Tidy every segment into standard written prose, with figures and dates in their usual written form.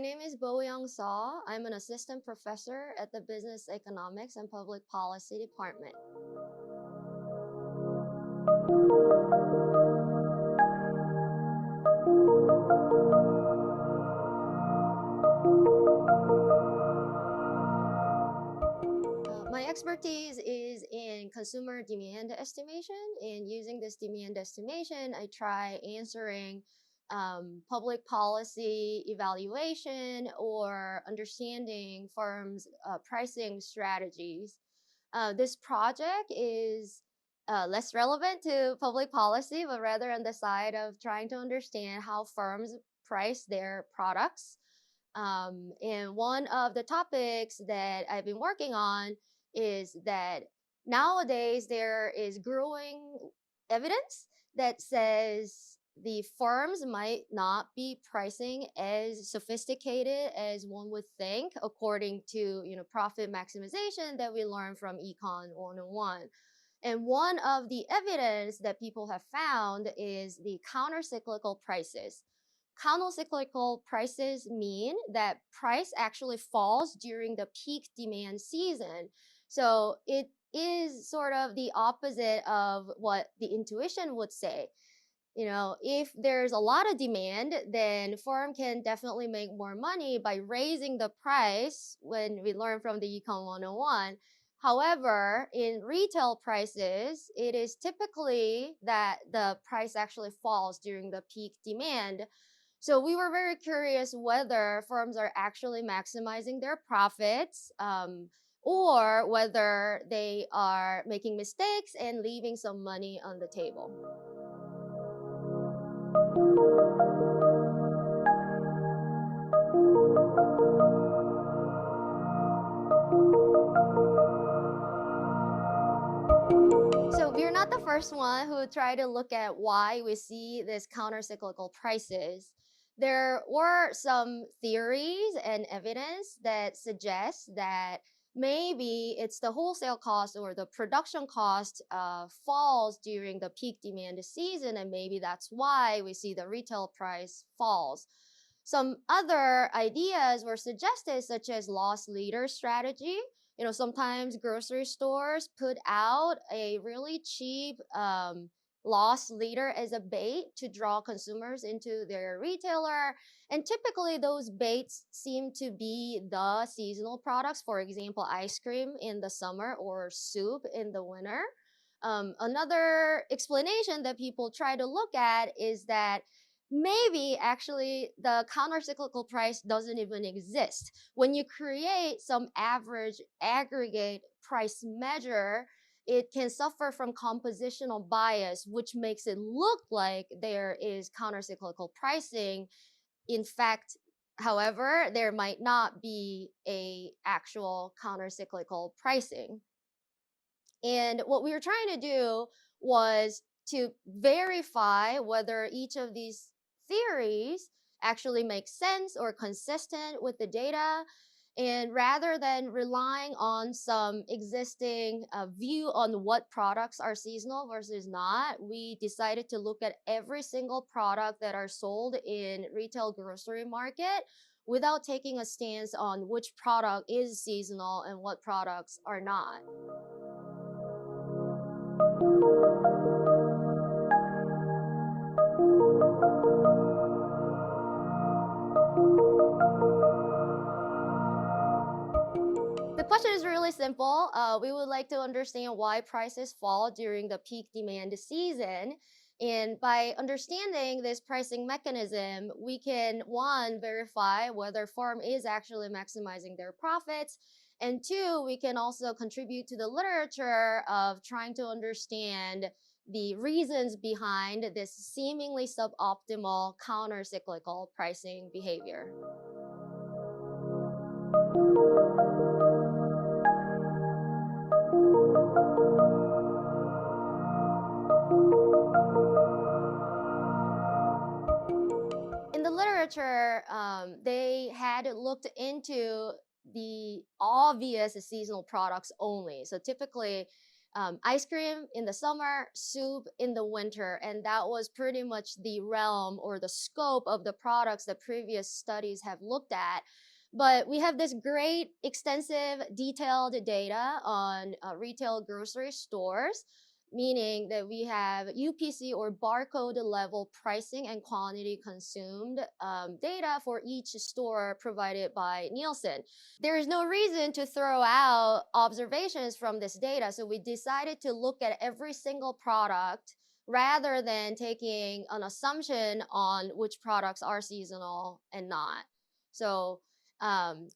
name is Boyoung Seo. I'm an assistant professor at the Business Economics and Public Policy Department. My expertise is in consumer demand estimation, and using this demand estimation, I try answering public policy evaluation or understanding firms' pricing strategies. This project is less relevant to public policy, but rather on the side of trying to understand how firms price their products. And one of the topics that I've been working on is that nowadays there is growing evidence that says the firms might not be pricing as sophisticated as one would think, according to profit maximization that we learned from Econ 101. And one of the evidence that people have found is the countercyclical prices. Countercyclical prices mean that price actually falls during the peak demand season. So it is sort of the opposite of what the intuition would say. If there's a lot of demand, then firm can definitely make more money by raising the price when we learn from the Econ 101. However, in retail prices, it is typically that the price actually falls during the peak demand. So we were very curious whether firms are actually maximizing their profits, or whether they are making mistakes and leaving some money on the table. So we're not the first one who tried to look at why we see this countercyclical prices. There were some theories and evidence that suggest that maybe it's the wholesale cost or the production cost falls during the peak demand season, and maybe that's why we see the retail price falls. Some other ideas were suggested, such as loss leader strategy. Sometimes grocery stores put out a really cheap loss leader as a bait to draw consumers into their retailer. And typically those baits seem to be the seasonal products, for example, ice cream in the summer or soup in the winter. Another explanation that people try to look at is that maybe actually the countercyclical price doesn't even exist. When you create some average aggregate price measure, it can suffer from compositional bias, which makes it look like there is countercyclical pricing. In fact, however, there might not be a actual countercyclical pricing. And what we were trying to do was to verify whether each of these theories actually makes sense or consistent with the data. And rather than relying on some existing view on what products are seasonal versus not, we decided to look at every single product that are sold in retail grocery market without taking a stance on which product is seasonal and what products are not. The question is really simple. We would like to understand why prices fall during the peak demand season. And by understanding this pricing mechanism, we can, one, verify whether firm is actually maximizing their profits. And two, we can also contribute to the literature of trying to understand the reasons behind this seemingly suboptimal counter-cyclical pricing behavior. In the literature, they had looked into the obvious seasonal products only. So typically, ice cream in the summer, soup in the winter. And that was pretty much the realm or the scope of the products that previous studies have looked at. But we have this great, extensive, detailed data on retail grocery stores, meaning that we have UPC or barcode level pricing and quantity consumed data for each store provided by Nielsen. There is no reason to throw out observations from this data, so we decided to look at every single product rather than taking an assumption on which products are seasonal and not. So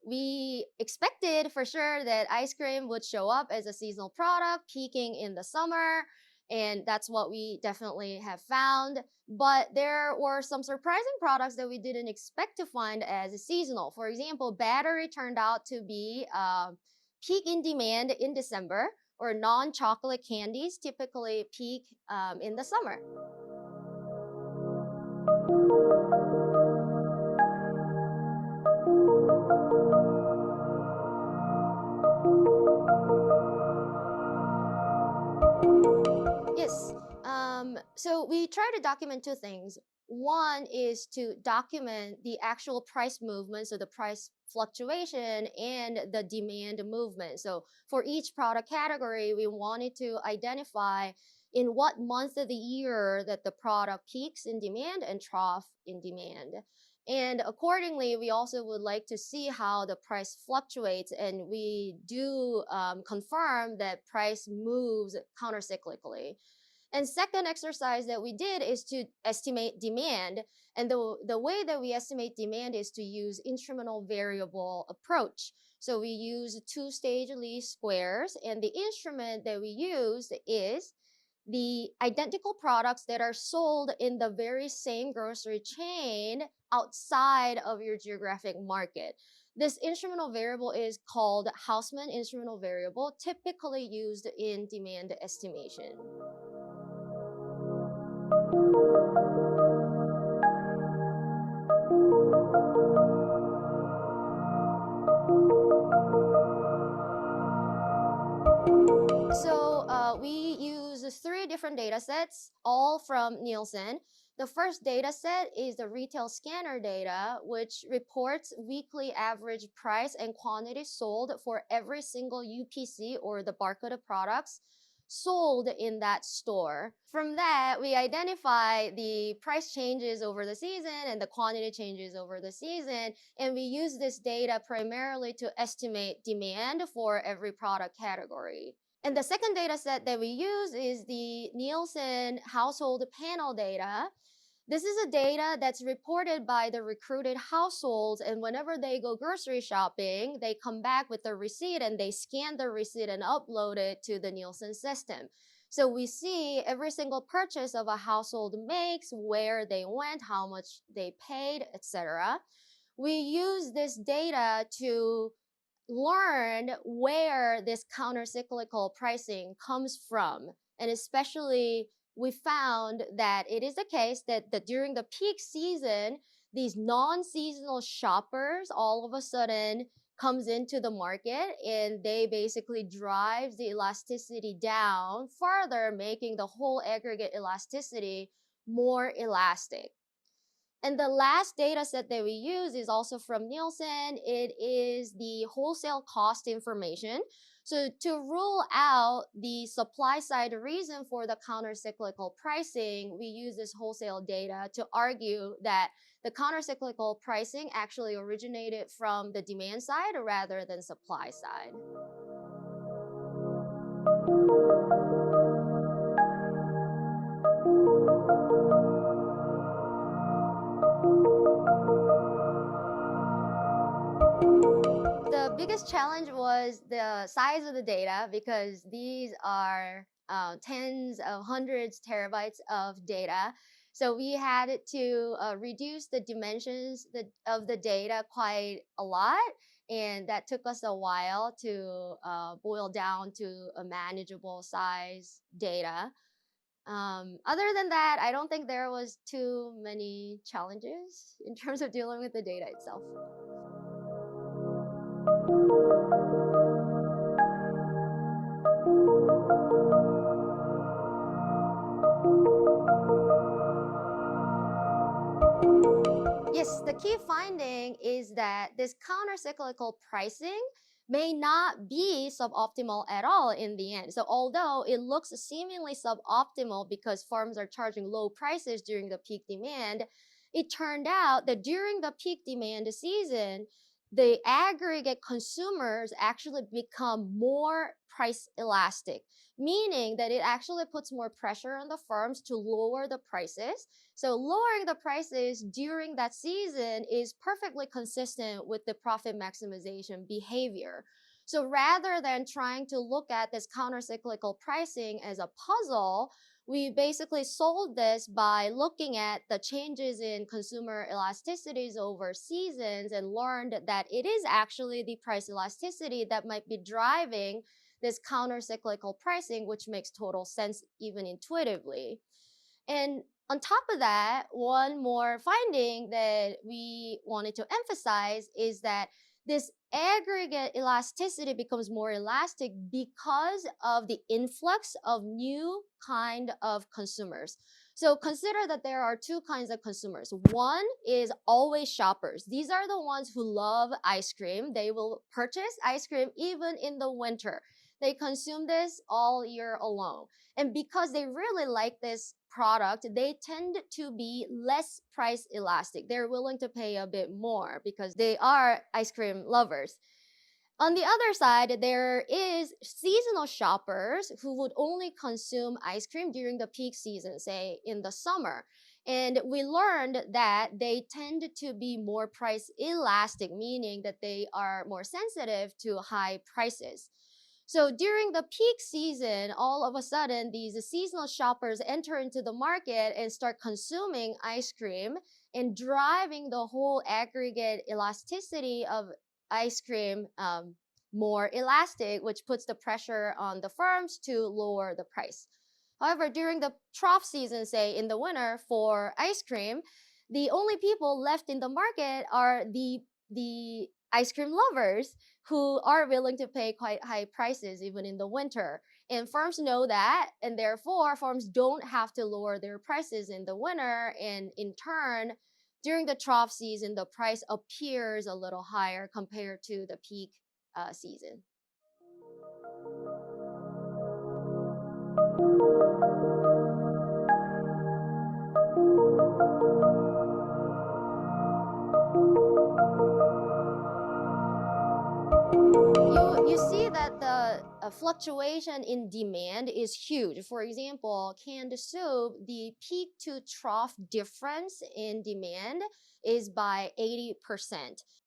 we expected for sure that ice cream would show up as a seasonal product, peaking in the summer, and that's what we definitely have found. But there were some surprising products that we didn't expect to find as seasonal. For example, battery turned out to be peak in demand in December, or non-chocolate candies typically peak in the summer. Yes. So we try to document two things. One is to document the actual price movement, so the price fluctuation and the demand movement. So for each product category, we wanted to identify in what month of the year that the product peaks in demand and trough in demand. And accordingly, we also would like to see how the price fluctuates, and we do confirm that price moves countercyclically. And second exercise that we did is to estimate demand. And the way that we estimate demand is to use instrumental variable approach. So we use two-stage least squares, and the instrument that we use is the identical products that are sold in the very same grocery chain outside of your geographic market. This instrumental variable is called Hausman instrumental variable, typically used in demand estimation. So we use three different data sets, all from Nielsen. The first data set is the retail scanner data, which reports weekly average price and quantity sold for every single UPC, or the barcode of products, sold in that store. From that, we identify the price changes over the season and the quantity changes over the season, and we use this data primarily to estimate demand for every product category. And the second data set that we use is the Nielsen household panel data. This is a data that's reported by the recruited households, and whenever they go grocery shopping, they come back with the receipt and they scan the receipt and upload it to the Nielsen system. So we see every single purchase of a household makes, where they went, how much they paid, etc. We use this data to learn where this countercyclical pricing comes from. And especially, we found that it is the case that during the peak season, these non-seasonal shoppers all of a sudden comes into the market, and they basically drives the elasticity down further, making the whole aggregate elasticity more elastic. And the last data set that we use is also from Nielsen. It is the wholesale cost information. So to rule out the supply side reason for the countercyclical pricing, we use this wholesale data to argue that the countercyclical pricing actually originated from the demand side rather than supply side. The biggest challenge was the size of the data, because these are tens of hundreds terabytes of data. So we had to reduce the dimensions of the data quite a lot, and that took us a while to boil down to a manageable size data. Other than that, I don't think there was too many challenges in terms of dealing with the data itself. Yes, the key finding is that this counter-cyclical pricing may not be suboptimal at all in the end. So although it looks seemingly suboptimal because firms are charging low prices during the peak demand, it turned out that during the peak demand season, the aggregate consumers actually become more price elastic, meaning that it actually puts more pressure on the firms to lower the prices. So lowering the prices during that season is perfectly consistent with the profit maximization behavior. So rather than trying to look at this countercyclical pricing as a puzzle, we basically solved this by looking at the changes in consumer elasticities over seasons and learned that it is actually the price elasticity that might be driving this counter-cyclical pricing, which makes total sense even intuitively. And on top of that, one more finding that we wanted to emphasize is that this aggregate elasticity becomes more elastic because of the influx of new kind of consumers. So consider that there are two kinds of consumers. One is always shoppers. These are the ones who love ice cream. They will purchase ice cream even in the winter. They consume this all year long. And because they really like this product, they tend to be less price elastic. They're willing to pay a bit more because they are ice cream lovers. On the other side, there is seasonal shoppers who would only consume ice cream during the peak season, say in the summer. And we learned that they tend to be more price elastic, meaning that they are more sensitive to high prices. So during the peak season, all of a sudden, these seasonal shoppers enter into the market and start consuming ice cream and driving the whole aggregate elasticity of ice cream more elastic, which puts the pressure on the firms to lower the price. However, during the trough season, say in the winter for ice cream, the only people left in the market are the ice cream lovers who are willing to pay quite high prices even in the winter. And firms know that, and therefore firms don't have to lower their prices in the winter. And in turn, during the trough season, the price appears a little higher compared to the peak season. You see that the fluctuation in demand is huge. For example, canned soup, the peak to trough difference in demand is by 80%.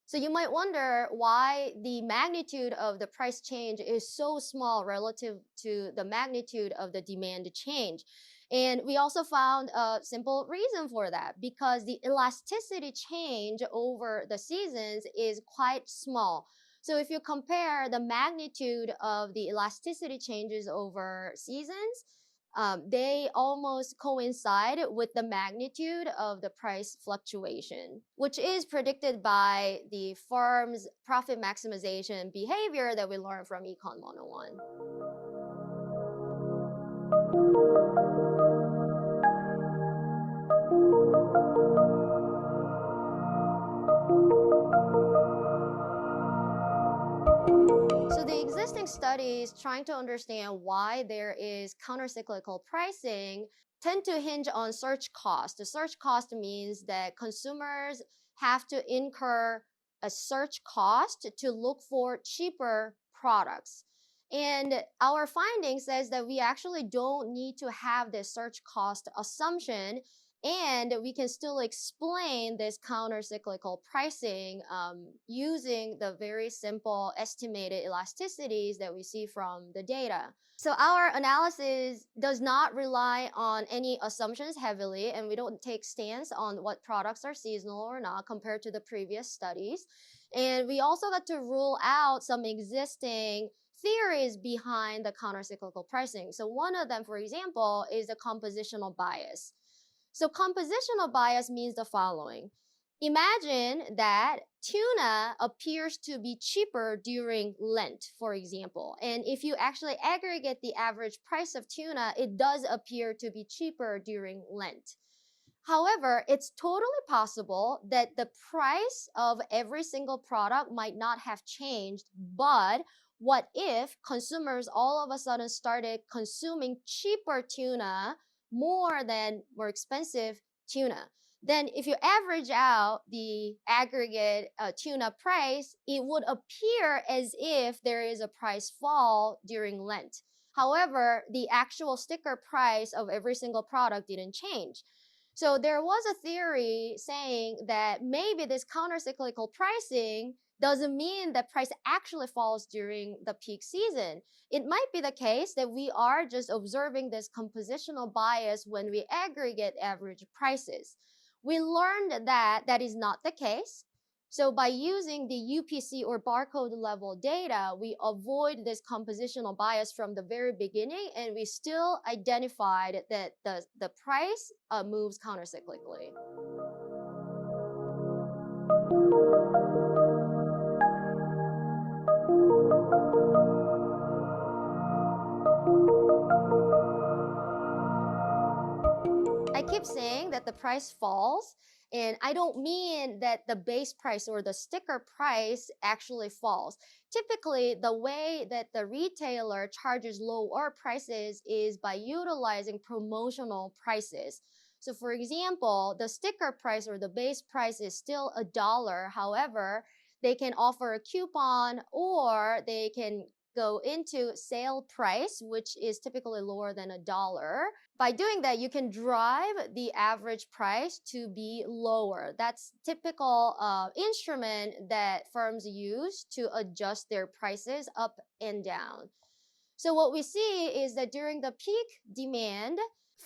So you might wonder why the magnitude of the price change is so small relative to the magnitude of the demand change. And we also found a simple reason for that because the elasticity change over the seasons is quite small. So if you compare the magnitude of the elasticity changes over seasons, they almost coincide with the magnitude of the price fluctuation, which is predicted by the firm's profit maximization behavior that we learned from Econ 101. So the existing studies trying to understand why there is countercyclical pricing tend to hinge on search cost. The search cost means that consumers have to incur a search cost to look for cheaper products. And our finding says that we actually don't need to have this search cost assumption, and we can still explain this counter-cyclical pricing using the very simple estimated elasticities that we see from the data. So our analysis does not rely on any assumptions heavily, and we don't take stance on what products are seasonal or not compared to the previous studies. And we also got to rule out some existing theories behind the countercyclical pricing. So one of them, for example, is the compositional bias. So compositional bias means the following. Imagine that tuna appears to be cheaper during Lent, for example. And if you actually aggregate the average price of tuna, it does appear to be cheaper during Lent. However, it's totally possible that the price of every single product might not have changed, but what if consumers all of a sudden started consuming cheaper tuna more than more expensive tuna? Then, if you average out the aggregate tuna price, it would appear as if there is a price fall during Lent. However, the actual sticker price of every single product didn't change. So there was a theory saying that maybe this countercyclical pricing doesn't mean that price actually falls during the peak season. It might be the case that we are just observing this compositional bias when we aggregate average prices. We learned that that is not the case. So by using the UPC or barcode level data, we avoid this compositional bias from the very beginning, and we still identified that the price moves countercyclically. I keep saying that the price falls, and I don't mean that the base price or the sticker price actually falls. Typically, the way that the retailer charges lower prices is by utilizing promotional prices. So, for example, the sticker price or the base price is still $1. However, they can offer a coupon or they can go into sale price, which is typically lower than $1. By doing that, you can drive the average price to be lower. That's typical instrument that firms use to adjust their prices up and down. So what we see is that during the peak demand,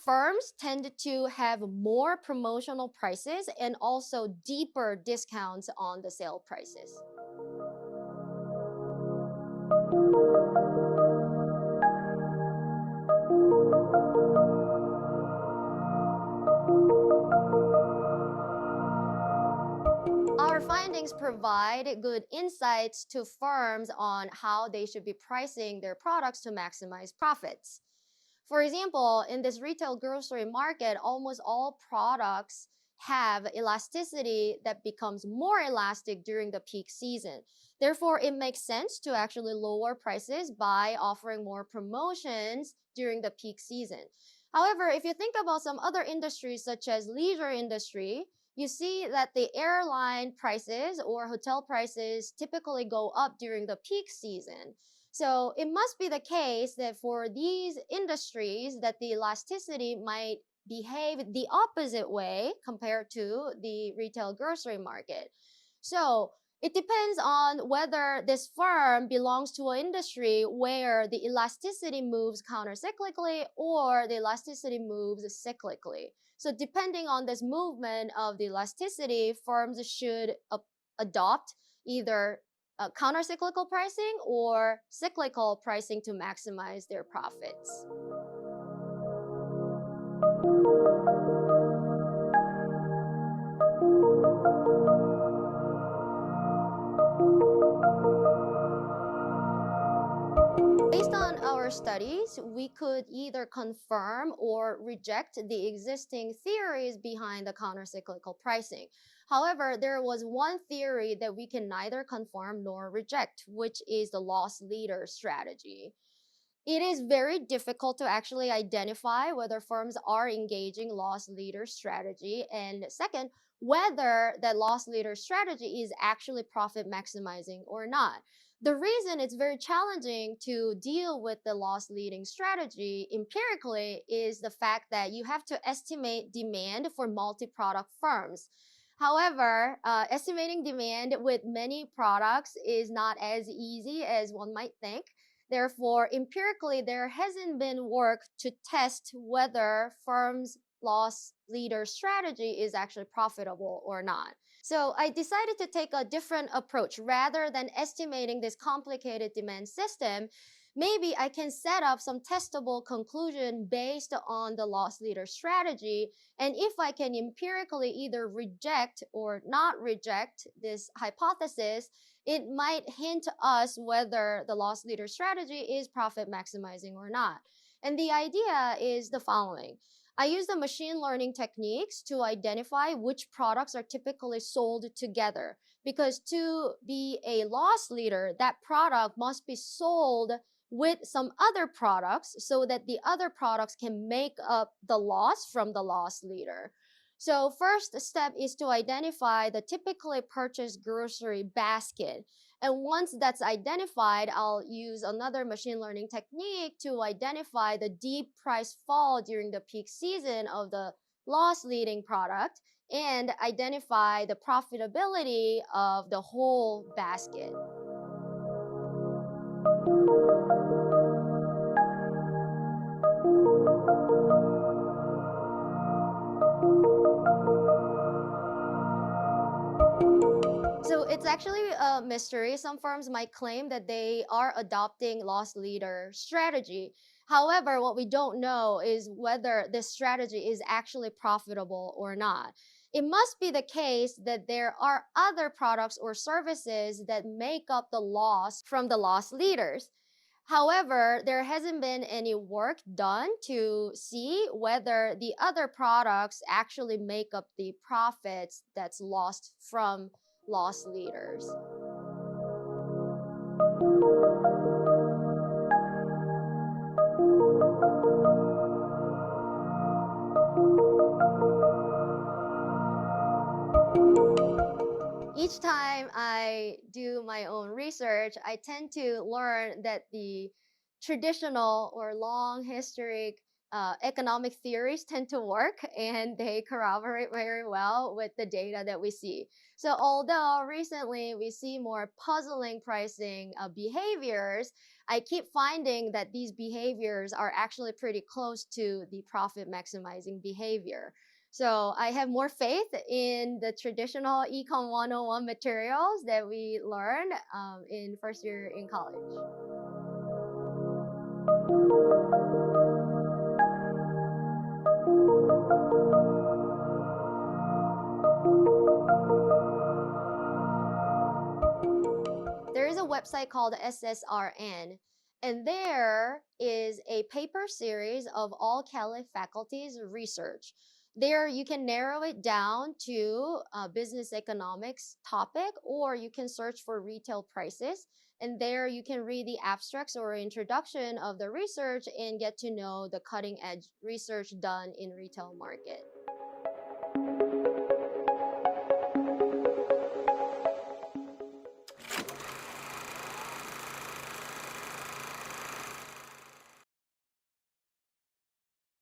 firms tend to have more promotional prices and also deeper discounts on the sale prices. Our findings provide good insights to firms on how they should be pricing their products to maximize profits. For example, in this retail grocery market, almost all products have elasticity that becomes more elastic during the peak season. Therefore, it makes sense to actually lower prices by offering more promotions during the peak season. However, if you think about some other industries such as leisure industry, you see that the airline prices or hotel prices typically go up during the peak season. So it must be the case that for these industries that the elasticity might behave the opposite way compared to the retail grocery market. So it depends on whether this firm belongs to an industry where the elasticity moves countercyclically or the elasticity moves cyclically. So depending on this movement of the elasticity, firms should adopt either counter-cyclical pricing or cyclical pricing to maximize their profits. Based on our studies, we could either confirm or reject the existing theories behind the countercyclical pricing. However, there was one theory that we can neither confirm nor reject, which is the loss leader strategy. It is very difficult to actually identify whether firms are engaging loss leader strategy, and second, whether that loss leader strategy is actually profit maximizing or not. The reason it's very challenging to deal with the loss leading strategy empirically is the fact that you have to estimate demand for multi product firms. However, estimating demand with many products is not as easy as one might think. Therefore, empirically, there hasn't been work to test whether firms' loss leader strategy is actually profitable or not. So I decided to take a different approach. Rather than estimating this complicated demand system, maybe I can set up some testable conclusion based on the loss leader strategy. And if I can empirically either reject or not reject this hypothesis, it might hint us whether the loss leader strategy is profit maximizing or not. And the idea is the following. I use the machine learning techniques to identify which products are typically sold together. Because to be a loss leader, that product must be sold with some other products so that the other products can make up the loss from the loss leader. So first step is to identify the typically purchased grocery basket. And once that's identified, I'll use another machine learning technique to identify the deep price fall during the peak season of the loss leading product and identify the profitability of the whole basket. So it's actually a mystery. Some firms might claim that they are adopting loss leader strategy. However, what we don't know is whether this strategy is actually profitable or not. It must be the case that there are other products or services that make up the loss from the loss leaders. However, there hasn't been any work done to see whether the other products actually make up the profits that's lost from loss leaders. Each time I do my own research, I tend to learn that the traditional or long historic economic theories tend to work and they corroborate very well with the data that we see. So, although recently we see more puzzling pricing behaviors, I keep finding that these behaviors are actually pretty close to the profit maximizing behavior. So I have more faith in the traditional Econ 101 materials that we learned in first year in college. There is a website called SSRN, and there is a paper series of all Kelley faculty's research. There you can narrow it down to a business economics topic, or you can search for retail prices. And there you can read the abstracts or introduction of the research and get to know the cutting edge research done in retail market.